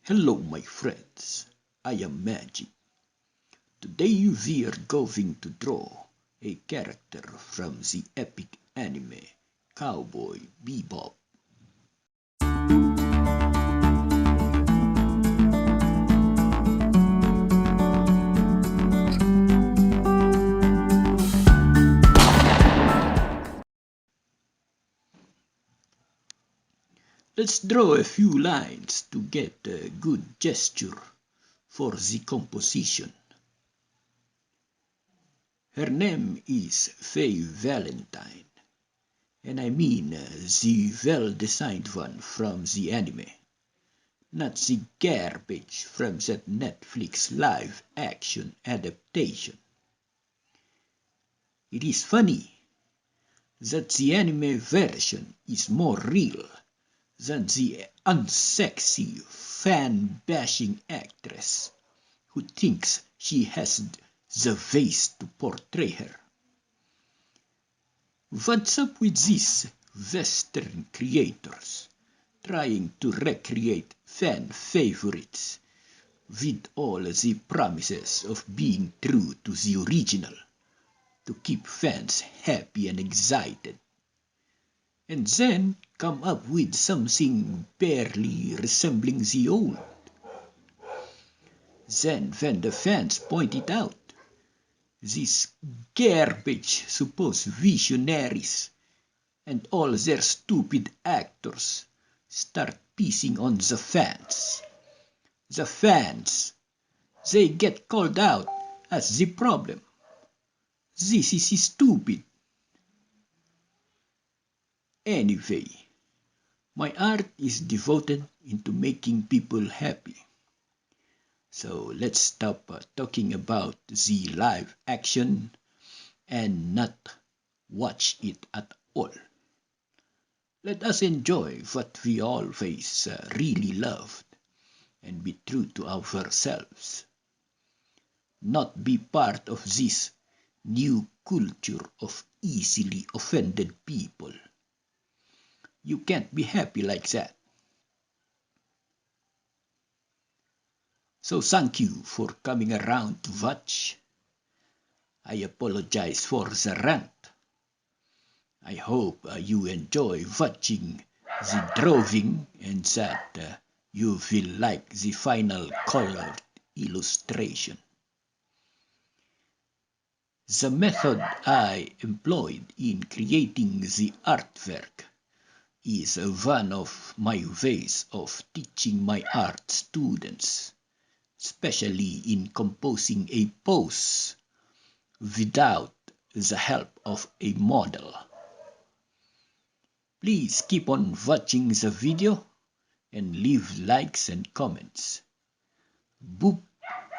Hello my friends, I am Majic. Today we are going to draw a character from the epic anime Cowboy Bebop. Let's draw a few lines to get a good gesture for the composition. Her name is Faye Valentine, and I mean the well-designed one from the anime, not the garbage from that Netflix live-action adaptation. It is funny that the anime version is more real than the unsexy fan-bashing actress who thinks she has the face to portray her. What's up with these Western creators trying to recreate fan favorites with all the promises of being true to the original to keep fans happy and excited, and then come up with something barely resembling the old? Then when the fans point it out, these garbage supposed visionaries and all their stupid actors start pissing on the fans. The fans, they get called out as the problem. This is stupid. Anyway, my art is devoted into making people happy. So let's stop talking about the live action and not watch it at all. Let us enjoy what we always really loved and be true to ourselves. Not be part of this new culture of easily offended people. You can't be happy like that. So thank you for coming around to watch. I apologize for the rant. I hope you enjoy watching the drawing and that you will like the final colored illustration. The method I employed in creating the artwork is one of my ways of teaching my art students, especially in composing a pose without the help of a model. Please keep on watching the video and leave likes and comments. Boop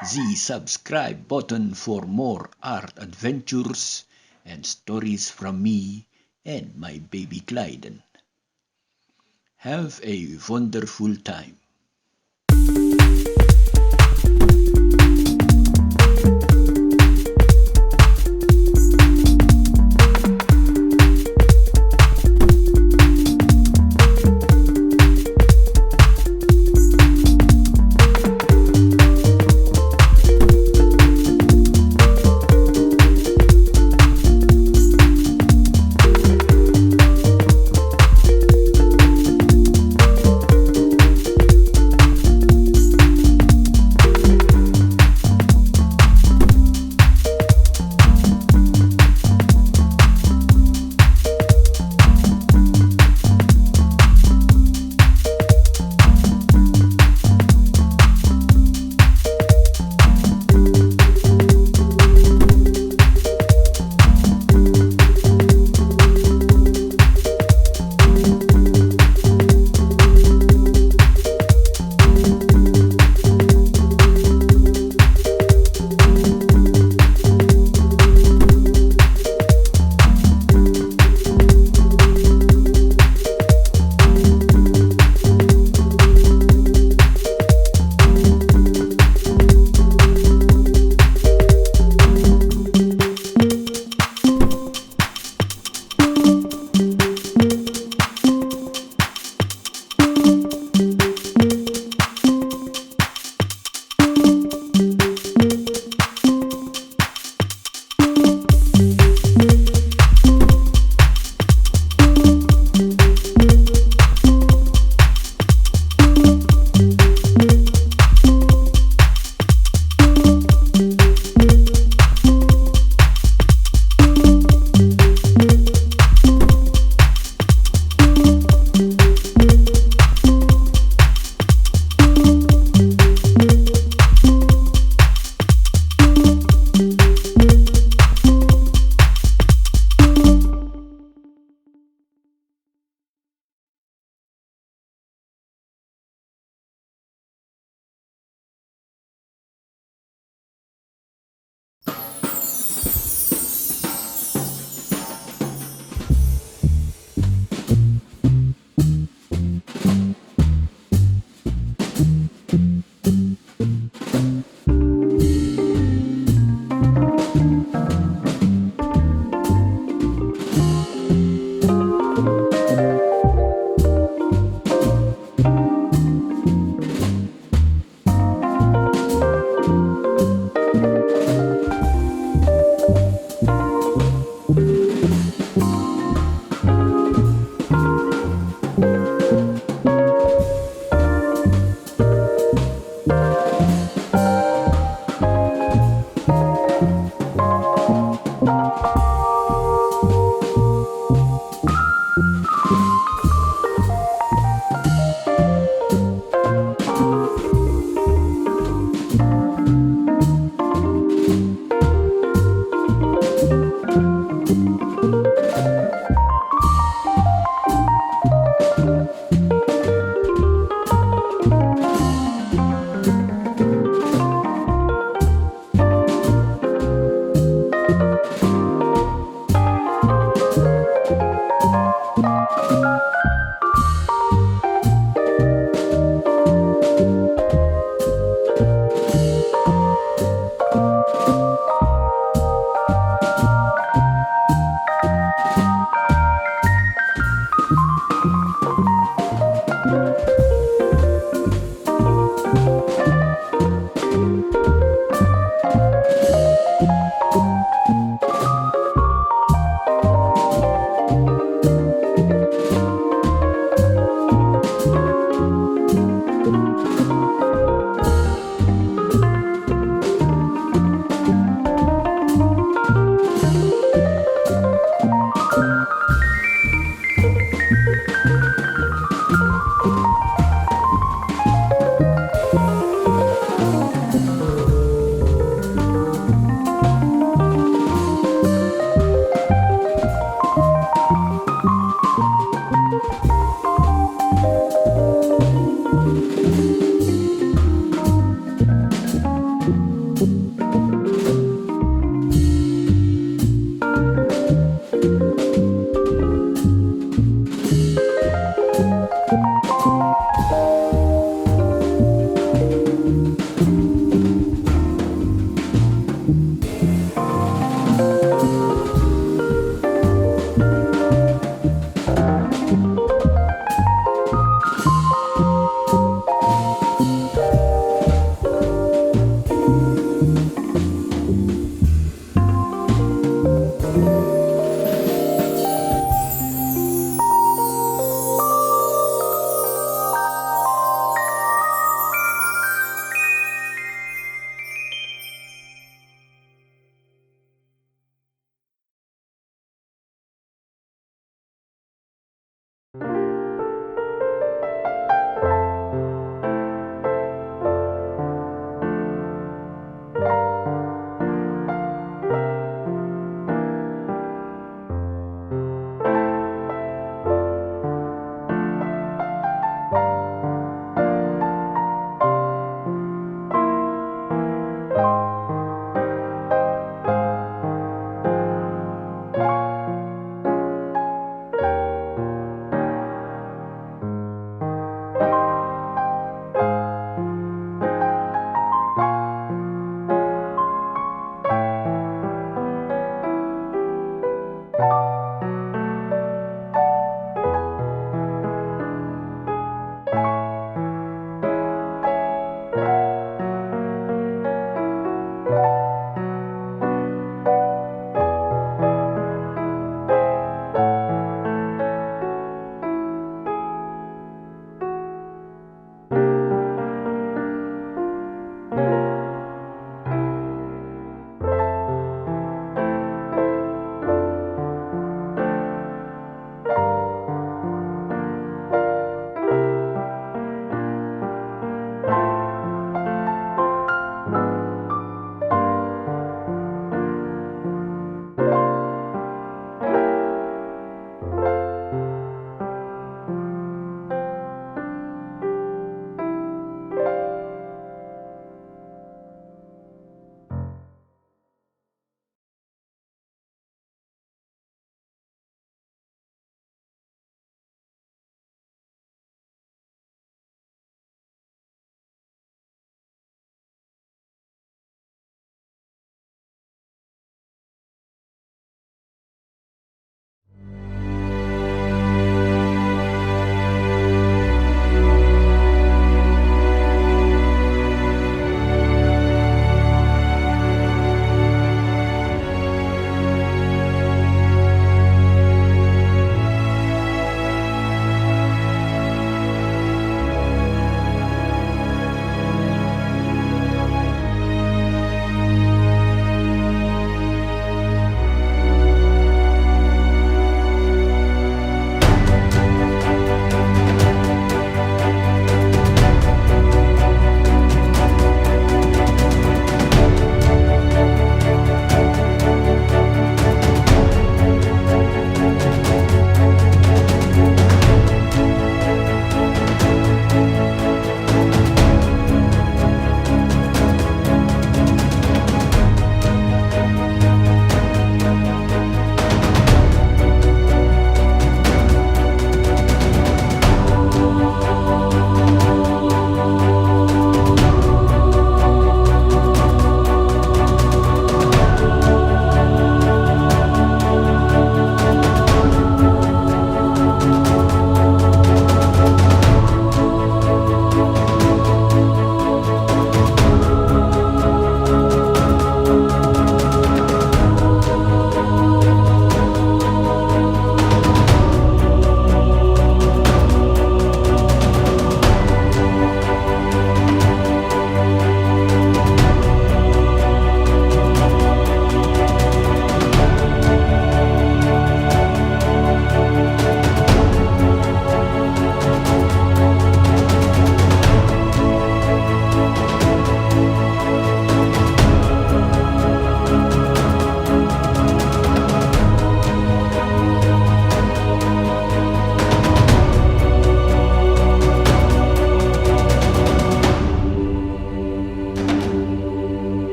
the subscribe button for more art adventures and stories from me and my baby Clyden. Have a wonderful time.